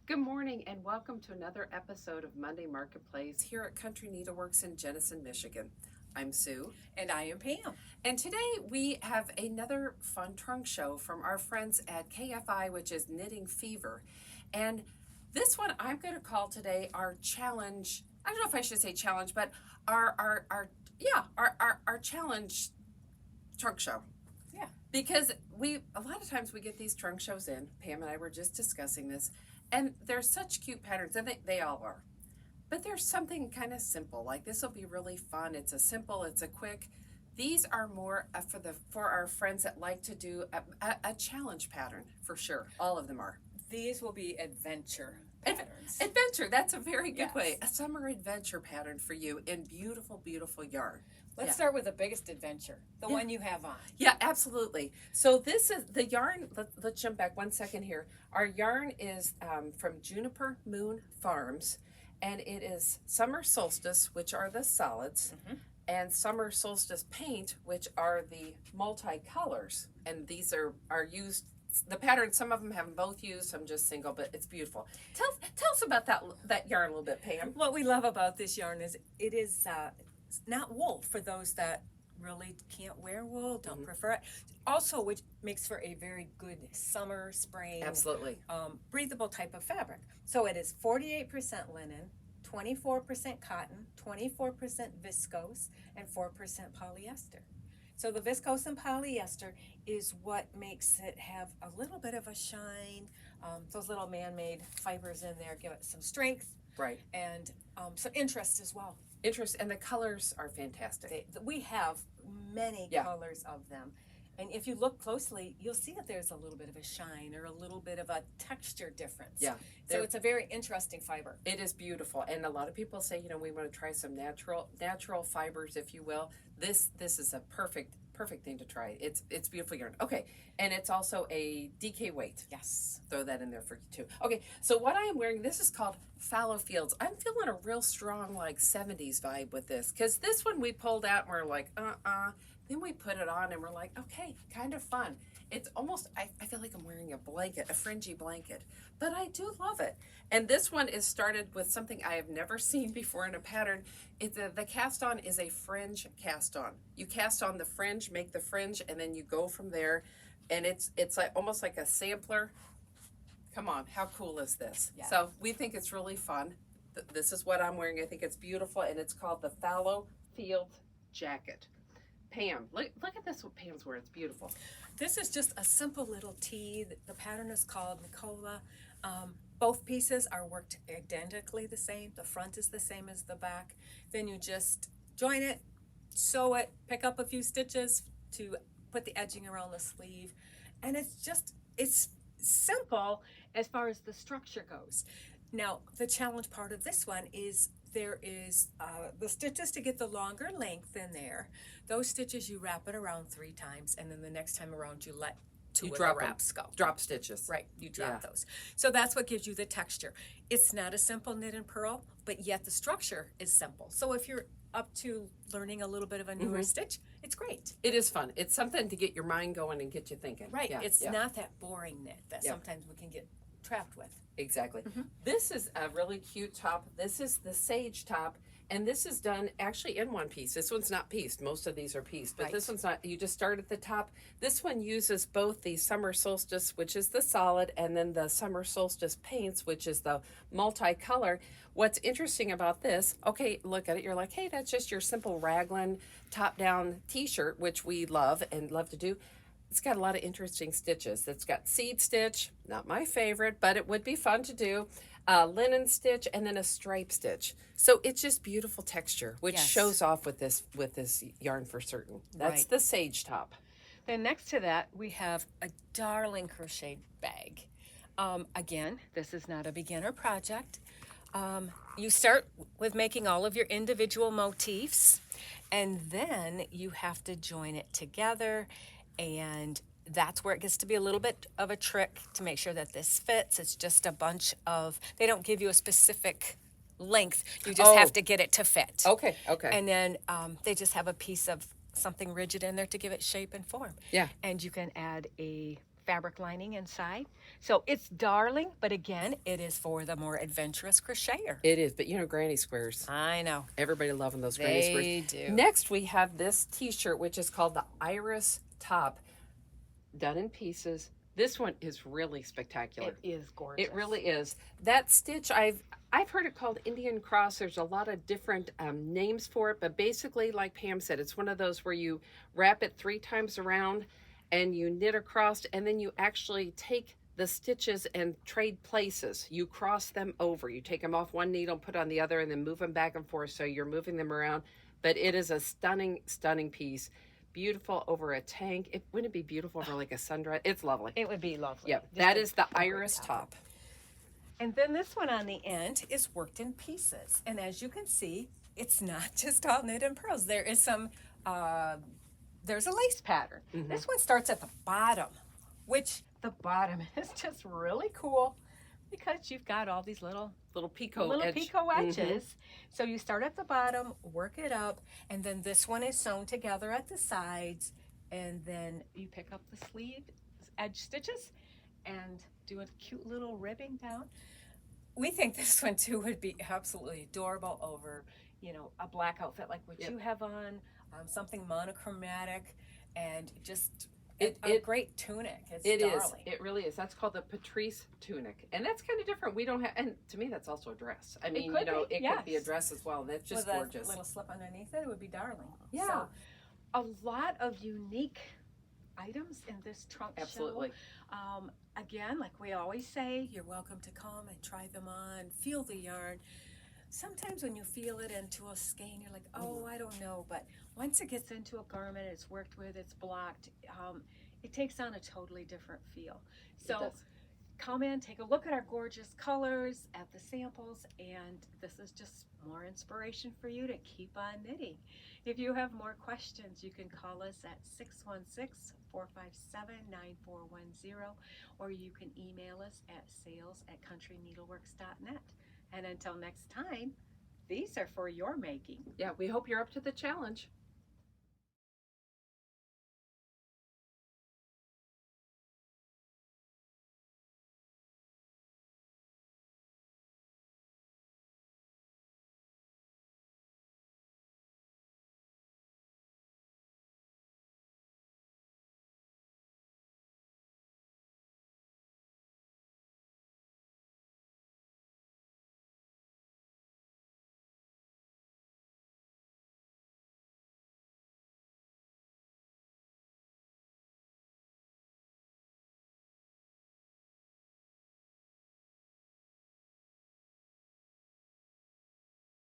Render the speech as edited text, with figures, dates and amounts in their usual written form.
Good morning and welcome to another episode of Monday Marketplace here at Country Needleworks in Jenison, Michigan. I'm Sue. And I am Pam. And today we have another fun trunk show from our friends at KFI, which is Knitting Fever. And this one I'm going to call today our challenge. I don't know if I should say challenge, but our challenge trunk show. Yeah. Because a lot of times we get these trunk shows in. Pam and I were just discussing this. And they're such cute patterns, and they all are. But there's something kind of simple, like this will be really fun. It's a quick. These are more for our friends that like to do a challenge pattern, for sure. All of them are. These will be adventure patterns. Adventure, that's a very good Yes. way. A summer adventure pattern for you in beautiful, beautiful yarn. Let's start with the biggest adventure, the one you have on. Yeah, absolutely. So this is the yarn. Let's jump back 1 second here. Our yarn is from Juniper Moon Farms, and it is Summer Solstice, which are the solids, and Summer Solstice Paint, which are the multicolors. And these are used. The pattern, some of them have them both used, some just single, but it's beautiful. Tell us about that yarn a little bit, Pam. What we love about this yarn is it is not wool for those that really can't wear wool, don't prefer it. Also, which makes for a very good summer, spring, Absolutely. Breathable type of fabric. So it is 48% linen, 24% cotton, 24% viscose, and 4% polyester. So the viscose and polyester is what makes it have a little bit of a shine. Those little man-made fibers in there give it some strength, Right. and some interest as well. And the colors are fantastic. We have many Yeah. colors of them. And if you look closely, you'll see that there's a little bit of a shine or a little bit of a texture difference. Yeah. So it's a very interesting fiber. It is beautiful, and a lot of people say, we want to try some natural fibers, if you will. This is a perfect thing to try. It's beautiful yarn. Okay, and it's also a DK weight. Yes. Throw that in there for you too. Okay, so what I am wearing, this is called Fallow Fields. I'm feeling a real strong 70s vibe with this, because this one we pulled out and we're like, Then we put it on and we're like, okay, kind of fun. It's almost, I feel like I'm wearing a blanket, a fringy blanket, but I do love it. And this one is started with something I have never seen before in a pattern. The cast on is a fringe cast on. You cast on the fringe, make the fringe, and then you go from there. And it's like almost like a sampler. Come on, how cool is this? Yeah. So we think it's really fun. This is what I'm wearing. I think it's beautiful, and it's called the Fallow Fields jacket. Pam, look at this, what Pam's wearing. It's beautiful. This is just a simple little tee. The pattern is called Nicola. Both pieces are worked identically the same. The front is the same as the back. Then you just join it, sew it, pick up a few stitches to put the edging around the sleeve. And it's simple as far as the structure goes. Now, the challenge part of this one is there is the stitches to get the longer length in there. Those stitches you wrap it around 3 times, and then the next time around you let 2 of the wraps go. Drop stitches. Right, you drop those. So that's what gives you the texture. It's not a simple knit and purl, but yet the structure is simple. So if you're up to learning a little bit of a newer stitch, it's great. It is fun. It's something to get your mind going and get you thinking. Right, Yeah, it's yeah. not that boring knit that sometimes we can get trapped with. Exactly. This is a really cute top. This is the Saige top, and this is done actually in one piece. This one's not pieced. Most of these are pieced, but this one's not. You just start at the top. This one uses both the Summer Solstice, which is the solid, and then the Summer Solstice Paints, which is the multicolor. What's interesting about this, okay, look at it. You're like, hey, that's just your simple raglan top-down t-shirt, which we love and love to do. It's got a lot of interesting stitches. It's got seed stitch, not my favorite, but it would be fun to do. Linen stitch, and then a stripe stitch. So it's just beautiful texture, which shows off with this yarn for certain. That's the Saige top. Then next to that, we have a darling crochet bag. Again, this is not a beginner project. You start with making all of your individual motifs, and then you have to join it together. And that's where it gets to be a little bit of a trick to make sure that this fits. It's just a bunch of, they don't give you a specific length. You just have to get it to fit. Okay. And then they just have a piece of something rigid in there to give it shape and form. Yeah. And you can add a fabric lining inside. So it's darling, but again, it is for the more adventurous crocheter. It is, but you know, granny squares. I know. Everybody loving those granny squares. They do. Next, we have this t-shirt, which is called the Iris top, done in pieces. This one is really spectacular. It is gorgeous. It really is. That stitch, I've heard it called Indian cross. There's a lot of different names for it, but basically, like Pam said, it's one of those where you wrap it 3 times around and you knit across, and then you actually take the stitches and trade places. You cross them over. You take them off one needle, put on the other, and then move them back and forth, so you're moving them around. But it is a stunning, stunning piece. Beautiful over a tank. Wouldn't it be beautiful for like a sundress? It's lovely. It would be lovely. Yep, that is the Iris top. And then this one on the end is worked in pieces. And as you can see, it's not just all knit and pearls. There is some, there's a lace pattern. This one starts at the bottom, which the bottom is just really cool because you've got all these little picot edges. So you start at the bottom, work it up, and then this one is sewn together at the sides, and then you pick up the sleeve edge stitches and do a cute little ribbing down. We think this one too would be absolutely adorable over, you know, a black outfit like what you have on, something monochromatic, and just a great tunic. It's darling. It really is. That's called the Patrice tunic, and that's kind of different. We don't have, and to me, that's also a dress. I mean, it could be a dress as well. That's just with gorgeous. A little slip underneath it, it would be darling. Yeah, so, a lot of unique items in this trunk Absolutely. show. Again, like we always say, you're welcome to come and try them on, feel the yarn. Sometimes when you feel it into a skein, you're like, oh, I don't know. But once it gets into a garment, it's worked with, it's blocked, it takes on a totally different feel. So come in, take a look at our gorgeous colors, at the samples, and this is just more inspiration for you to keep on knitting. If you have more questions, you can call us at 616-457-9410, or you can email us at sales@countryneedleworks.net. And until next time, these are for your making. Yeah, we hope you're up to the challenge.